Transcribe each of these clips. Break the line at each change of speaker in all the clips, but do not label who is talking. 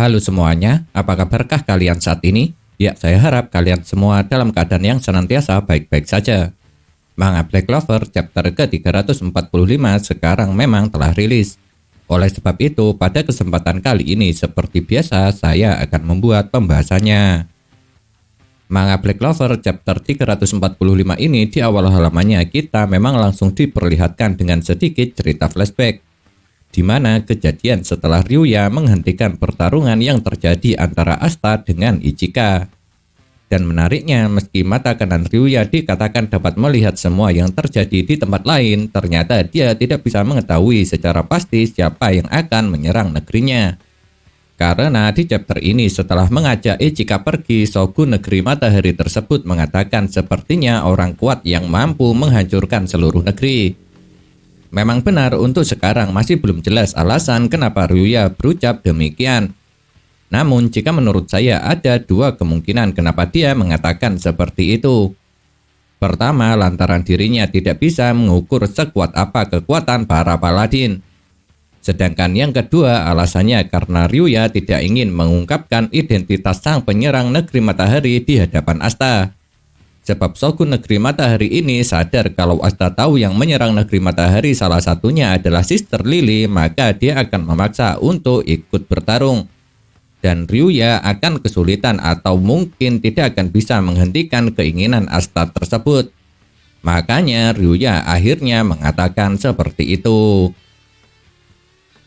Halo semuanya, apa kabarkah kalian saat ini? Ya, saya harap kalian semua dalam keadaan yang senantiasa baik-baik saja. Manga Black Clover chapter ke-345 sekarang memang telah rilis. Oleh sebab itu, pada kesempatan kali ini seperti biasa saya akan membuat pembahasannya. Manga Black Clover chapter 345 ini di awal halamannya kita memang langsung diperlihatkan dengan sedikit cerita flashback, di mana kejadian setelah Ryuya menghentikan pertarungan yang terjadi antara Asta dengan Ichika. Dan menariknya, meski mata kanan Ryuya dikatakan dapat melihat semua yang terjadi di tempat lain, ternyata dia tidak bisa mengetahui secara pasti siapa yang akan menyerang negerinya. Karena di chapter ini setelah mengajak Ichika pergi, Shogun negeri matahari tersebut mengatakan sepertinya orang kuat yang mampu menghancurkan seluruh negeri. Memang benar untuk sekarang masih belum jelas alasan kenapa Ryuya berucap demikian. Namun jika menurut saya ada dua kemungkinan kenapa dia mengatakan seperti itu. Pertama, lantaran dirinya tidak bisa mengukur sekuat apa kekuatan para paladin. Sedangkan yang kedua alasannya karena Ryuya tidak ingin mengungkapkan identitas sang penyerang negeri matahari di hadapan Asta. Sebab Shogun negeri matahari ini sadar kalau Asta tahu yang menyerang negeri matahari salah satunya adalah Sister Lily, maka dia akan memaksa untuk ikut bertarung. Dan Ryuya akan kesulitan atau mungkin tidak akan bisa menghentikan keinginan Asta tersebut. Makanya Ryuya akhirnya mengatakan seperti itu.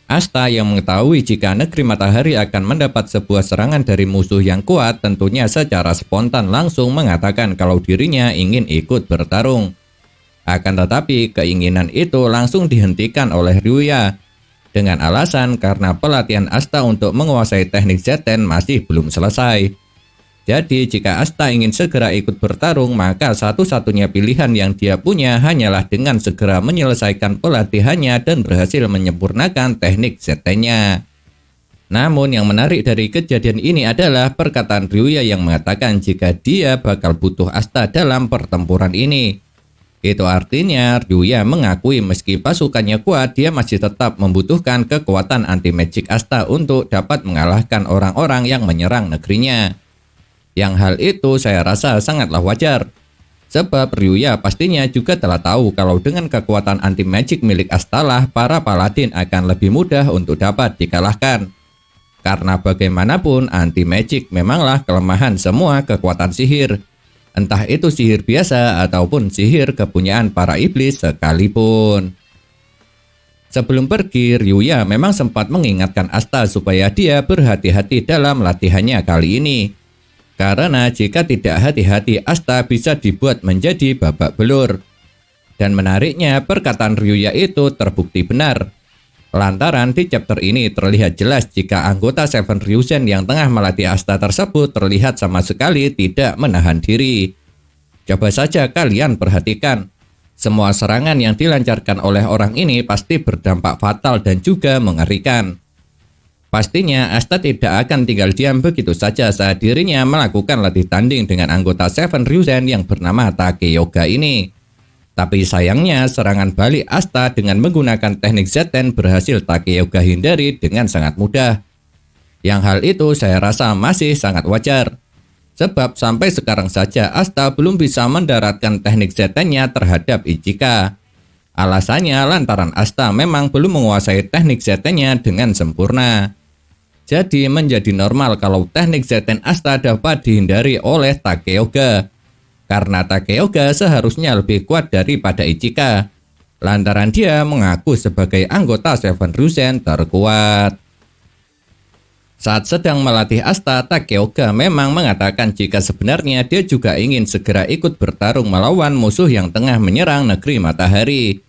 Asta yang mengetahui jika negeri matahari akan mendapat sebuah serangan dari musuh yang kuat tentunya secara spontan langsung mengatakan kalau dirinya ingin ikut bertarung. Akan tetapi keinginan itu langsung dihentikan oleh Ryuya dengan alasan karena pelatihan Asta untuk menguasai teknik Zeten masih belum selesai. Jadi jika Asta ingin segera ikut bertarung, maka satu-satunya pilihan yang dia punya hanyalah dengan segera menyelesaikan pelatihannya dan berhasil menyempurnakan teknik Zetennya. Namun yang menarik dari kejadian ini adalah perkataan Ryuya yang mengatakan jika dia bakal butuh Asta dalam pertempuran ini. Itu artinya Ryuya mengakui meski pasukannya kuat, dia masih tetap membutuhkan kekuatan anti-magic Asta untuk dapat mengalahkan orang-orang yang menyerang negerinya. Yang hal itu saya rasa sangatlah wajar. Sebab Ryuya pastinya juga telah tahu kalau dengan kekuatan anti-magic milik Asta lah para paladin akan lebih mudah untuk dapat dikalahkan. Karena bagaimanapun anti-magic memanglah kelemahan semua kekuatan sihir. Entah itu sihir biasa ataupun sihir kepunyaan para iblis sekalipun. Sebelum pergi, Ryuya memang sempat mengingatkan Asta supaya dia berhati-hati dalam latihannya kali ini. Karena jika tidak hati-hati, Asta bisa dibuat menjadi babak belur. Dan menariknya, perkataan Ryuya itu terbukti benar. Lantaran di chapter ini terlihat jelas jika anggota Seven Ryuzen yang tengah melatih Asta tersebut terlihat sama sekali tidak menahan diri. Coba saja kalian perhatikan. Semua serangan yang dilancarkan oleh orang ini pasti berdampak fatal dan juga mengerikan. Pastinya Asta tidak akan tinggal diam begitu saja saat dirinya melakukan latih tanding dengan anggota Seven Ryuzen yang bernama Takeyoga ini. Tapi sayangnya serangan balik Asta dengan menggunakan teknik Zeten berhasil Takeyoga hindari dengan sangat mudah. Yang hal itu saya rasa masih sangat wajar. Sebab sampai sekarang saja Asta belum bisa mendaratkan teknik Zetennya terhadap Ichika. Alasannya lantaran Asta memang belum menguasai teknik Zetennya dengan sempurna. Jadi menjadi normal kalau teknik Zeten Asta dapat dihindari oleh Takeyoga. Karena Takeyoga seharusnya lebih kuat daripada Ichika. Lantaran dia mengaku sebagai anggota Seven Ryuzen terkuat. Saat sedang melatih Asta, Takeyoga memang mengatakan jika sebenarnya dia juga ingin segera ikut bertarung melawan musuh yang tengah menyerang negeri matahari.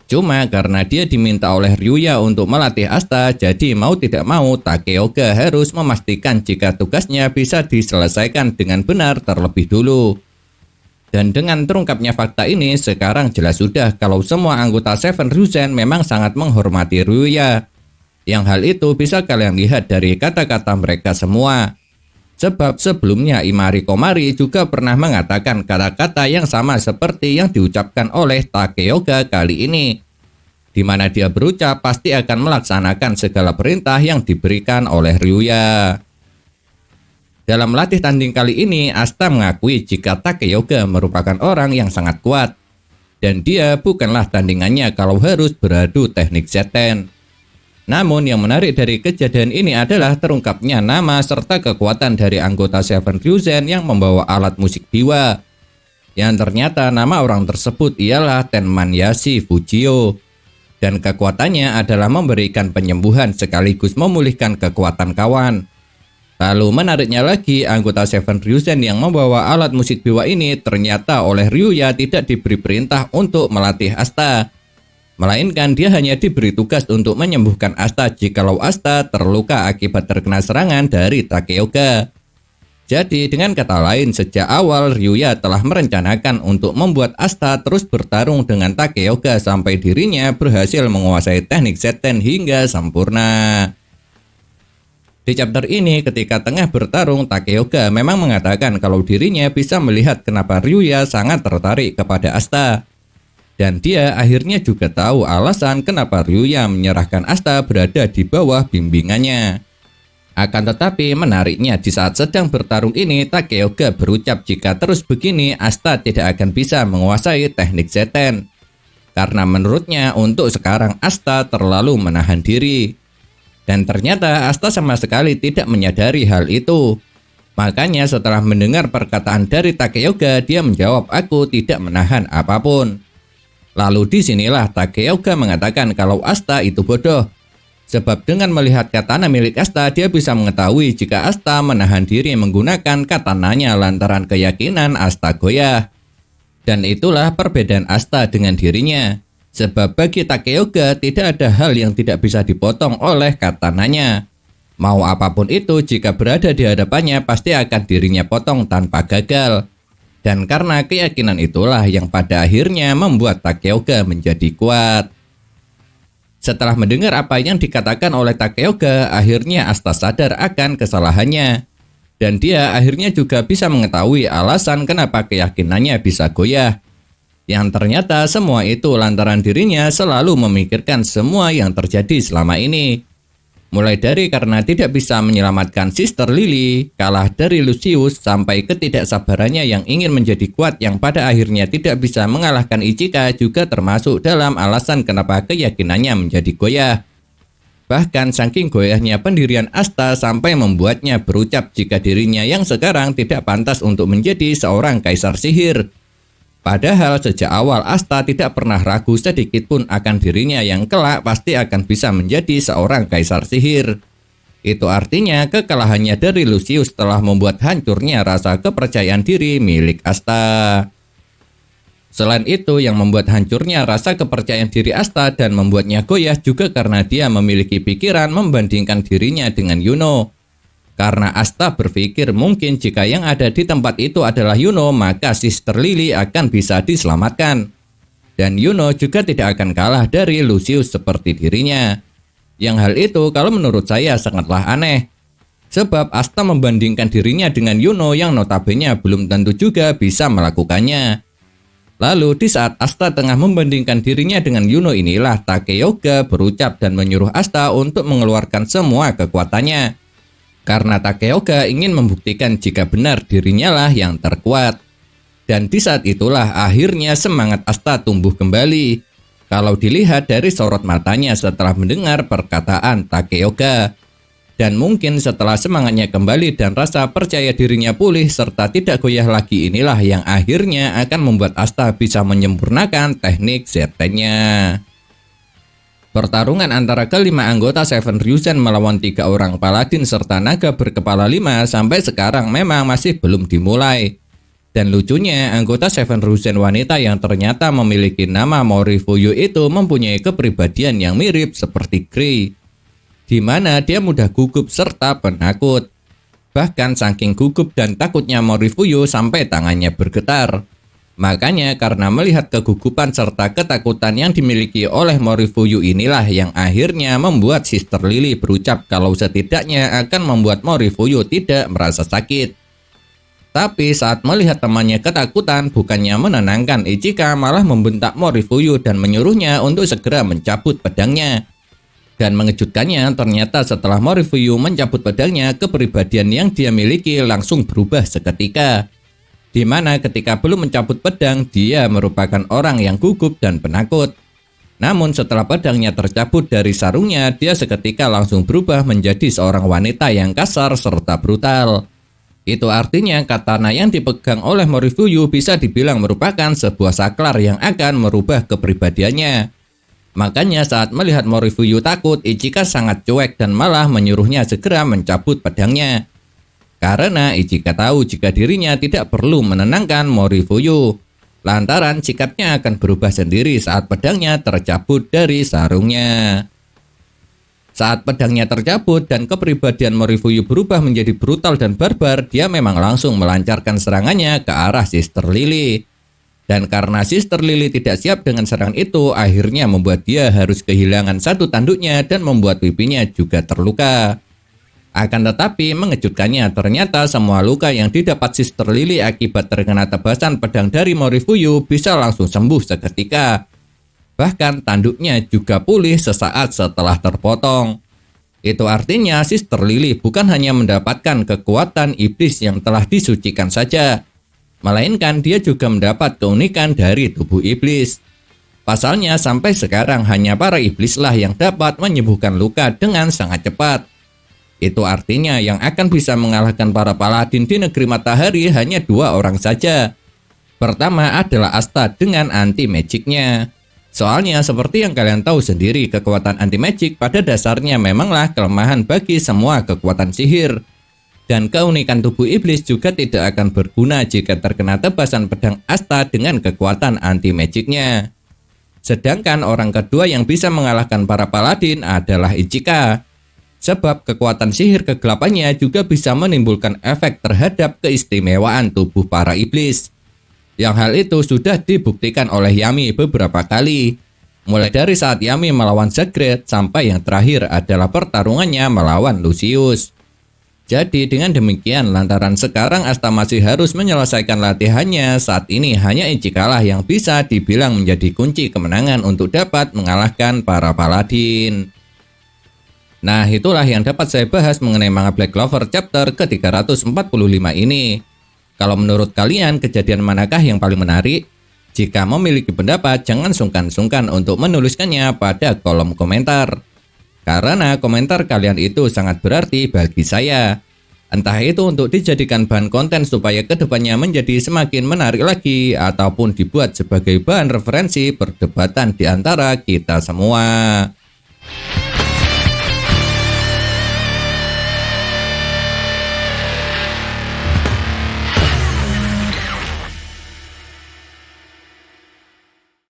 Cuma karena dia diminta oleh Ryuya untuk melatih Asta, jadi mau tidak mau Takeyoga harus memastikan jika tugasnya bisa diselesaikan dengan benar terlebih dulu. Dan dengan terungkapnya fakta ini, sekarang jelas sudah kalau semua anggota Seven Ryuzen memang sangat menghormati Ryuya. Yang hal itu bisa kalian lihat dari kata-kata mereka semua. Sebab sebelumnya Imari Komari juga pernah mengatakan kata-kata yang sama seperti yang diucapkan oleh Takeyoga kali ini. di mana dia berucap pasti akan melaksanakan segala perintah yang diberikan oleh Ryuya. Dalam latih tanding kali ini, Asta mengakui jika Takeyoga merupakan orang yang sangat kuat, dan dia bukanlah tandingannya kalau harus beradu teknik Zetten. Namun yang menarik dari kejadian ini adalah terungkapnya nama serta kekuatan dari anggota Seven Ryuzen yang membawa alat musik biwa. Yang ternyata nama orang tersebut ialah Tenmanyashi Fujio. Dan kekuatannya adalah memberikan penyembuhan sekaligus memulihkan kekuatan kawan. Lalu menariknya lagi, anggota Seven Ryuzen yang membawa alat musik biwa ini ternyata oleh Ryuya tidak diberi perintah untuk melatih Asta. Melainkan dia hanya diberi tugas untuk menyembuhkan Asta jikalau Asta terluka akibat terkena serangan dari Takeyoga. Jadi dengan kata lain, sejak awal Ryuya telah merencanakan untuk membuat Asta terus bertarung dengan Takeyoga sampai dirinya berhasil menguasai teknik Zetten hingga sempurna. Di chapter ini, ketika tengah bertarung, Takeyoga memang mengatakan kalau dirinya bisa melihat kenapa Ryuya sangat tertarik kepada Asta. Dan dia akhirnya juga tahu alasan kenapa Ryuya menyerahkan Asta berada di bawah bimbingannya. Akan tetapi menariknya di saat sedang bertarung ini, Takeyoga berucap jika terus begini Asta tidak akan bisa menguasai teknik Zetten. Karena menurutnya untuk sekarang Asta terlalu menahan diri. Dan ternyata Asta sama sekali tidak menyadari hal itu. Makanya setelah mendengar perkataan dari Takeyoga, dia menjawab, "Aku tidak menahan apapun." Lalu disinilah Takeyoga mengatakan kalau Asta itu bodoh. Sebab dengan melihat katana milik Asta, dia bisa mengetahui jika Asta menahan diri menggunakan katananya lantaran keyakinan Asta goyah. Dan itulah perbedaan Asta dengan dirinya. Sebab bagi Takeyoga tidak ada hal yang tidak bisa dipotong oleh katananya. Mau apapun itu, jika berada di hadapannya pasti akan dirinya potong tanpa gagal. Dan karena keyakinan itulah yang pada akhirnya membuat Takeyoga menjadi kuat. Setelah mendengar apa yang dikatakan oleh Takeyoga, akhirnya Asta sadar akan kesalahannya. Dan dia akhirnya juga bisa mengetahui alasan kenapa keyakinannya bisa goyah. Yang ternyata semua itu lantaran dirinya selalu memikirkan semua yang terjadi selama ini. Mulai dari karena tidak bisa menyelamatkan Sister Lily, kalah dari Lucius, sampai ketidaksabarannya yang ingin menjadi kuat yang pada akhirnya tidak bisa mengalahkan Ichika juga termasuk dalam alasan kenapa keyakinannya menjadi goyah. Bahkan saking goyahnya pendirian Asta sampai membuatnya berucap jika dirinya yang sekarang tidak pantas untuk menjadi seorang kaisar sihir. Padahal sejak awal Asta tidak pernah ragu sedikit pun akan dirinya yang kelak pasti akan bisa menjadi seorang kaisar sihir. Itu artinya kekalahannya dari Lucius telah membuat hancurnya rasa kepercayaan diri milik Asta. Selain itu, yang membuat hancurnya rasa kepercayaan diri Asta dan membuatnya goyah juga karena dia memiliki pikiran membandingkan dirinya dengan Yuno. Karena Asta berpikir mungkin jika yang ada di tempat itu adalah Yuno, maka Sister Lily akan bisa diselamatkan. Dan Yuno juga tidak akan kalah dari Lucius seperti dirinya. Yang hal itu kalau menurut saya sangatlah aneh. Sebab Asta membandingkan dirinya dengan Yuno yang notabene belum tentu juga bisa melakukannya. Lalu di saat Asta tengah membandingkan dirinya dengan Yuno inilah Takeyoga berucap dan menyuruh Asta untuk mengeluarkan semua kekuatannya. Karena Takeyoga ingin membuktikan jika benar dirinya lah yang terkuat. Dan di saat itulah akhirnya semangat Asta tumbuh kembali. Kalau dilihat dari sorot matanya setelah mendengar perkataan Takeyoga. Dan mungkin setelah semangatnya kembali dan rasa percaya dirinya pulih serta tidak goyah lagi, inilah yang akhirnya akan membuat Asta bisa menyempurnakan teknik Zettennya. Pertarungan antara kelima anggota Seven Ryuzen melawan 3 orang paladin serta naga berkepala 5 sampai sekarang memang masih belum dimulai. Dan lucunya, anggota Seven Ryuzen wanita yang ternyata memiliki nama Morifuyu itu mempunyai kepribadian yang mirip seperti Grey, di mana dia mudah gugup serta penakut. Bahkan saking gugup dan takutnya Morifuyu sampai tangannya bergetar. Makanya karena melihat kegugupan serta ketakutan yang dimiliki oleh Morifuyu inilah yang akhirnya membuat Sister Lily berucap kalau setidaknya akan membuat Morifuyu tidak merasa sakit. Tapi saat melihat temannya ketakutan, bukannya menenangkan Ichika, malah membentak Morifuyu dan menyuruhnya untuk segera mencabut pedangnya. Dan mengejutkannya, ternyata setelah Morifuyu mencabut pedangnya, kepribadian yang dia miliki langsung berubah seketika. Di mana ketika belum mencabut pedang, dia merupakan orang yang gugup dan penakut. Namun setelah pedangnya tercabut dari sarungnya, dia seketika langsung berubah menjadi seorang wanita yang kasar serta brutal. Itu artinya katana yang dipegang oleh Morifuyu bisa dibilang merupakan sebuah saklar yang akan merubah kepribadiannya. Makanya saat melihat Morifuyu takut, Ichika sangat cuek dan malah menyuruhnya segera mencabut pedangnya. Karena Ichika tahu jika dirinya tidak perlu menenangkan Morifuyu, lantaran sikapnya akan berubah sendiri saat pedangnya tercabut dari sarungnya. Saat pedangnya tercabut dan kepribadian Morifuyu berubah menjadi brutal dan barbar, dia memang langsung melancarkan serangannya ke arah Sister Lily. Dan karena Sister Lily tidak siap dengan serangan itu, akhirnya membuat dia harus kehilangan satu tanduknya dan membuat pipinya juga terluka. Akan tetapi mengejutkannya, ternyata semua luka yang didapat Sister Lily akibat terkena tebasan pedang dari Morifuyu bisa langsung sembuh seketika. Bahkan tanduknya juga pulih sesaat setelah terpotong. Itu artinya Sister Lily bukan hanya mendapatkan kekuatan iblis yang telah disucikan saja, melainkan dia juga mendapat keunikan dari tubuh iblis. Pasalnya sampai sekarang hanya para iblislah yang dapat menyembuhkan luka dengan sangat cepat. Itu artinya yang akan bisa mengalahkan para paladin di negeri matahari hanya dua orang saja. Pertama adalah Asta dengan anti-magicnya. Soalnya seperti yang kalian tahu sendiri, kekuatan anti-magic pada dasarnya memanglah kelemahan bagi semua kekuatan sihir. Dan keunikan tubuh iblis juga tidak akan berguna jika terkena tebasan pedang Asta dengan kekuatan anti-magicnya. Sedangkan orang kedua yang bisa mengalahkan para paladin adalah Ichika. Sebab kekuatan sihir kegelapannya juga bisa menimbulkan efek terhadap keistimewaan tubuh para iblis. Yang hal itu sudah dibuktikan oleh Yami beberapa kali. Mulai dari saat Yami melawan Zagreus sampai yang terakhir adalah pertarungannya melawan Lucius. Jadi dengan demikian, lantaran sekarang Asta masih harus menyelesaikan latihannya, saat ini hanya Ichika lah yang bisa dibilang menjadi kunci kemenangan untuk dapat mengalahkan para paladin. Nah, itulah yang dapat saya bahas mengenai manga Black Clover chapter ke-345 ini. Kalau menurut kalian, kejadian manakah yang paling menarik? Jika memiliki pendapat, jangan sungkan-sungkan untuk menuliskannya pada kolom komentar. Karena komentar kalian itu sangat berarti bagi saya. Entah itu untuk dijadikan bahan konten supaya kedepannya menjadi semakin menarik lagi, ataupun dibuat sebagai bahan referensi perdebatan di antara kita semua.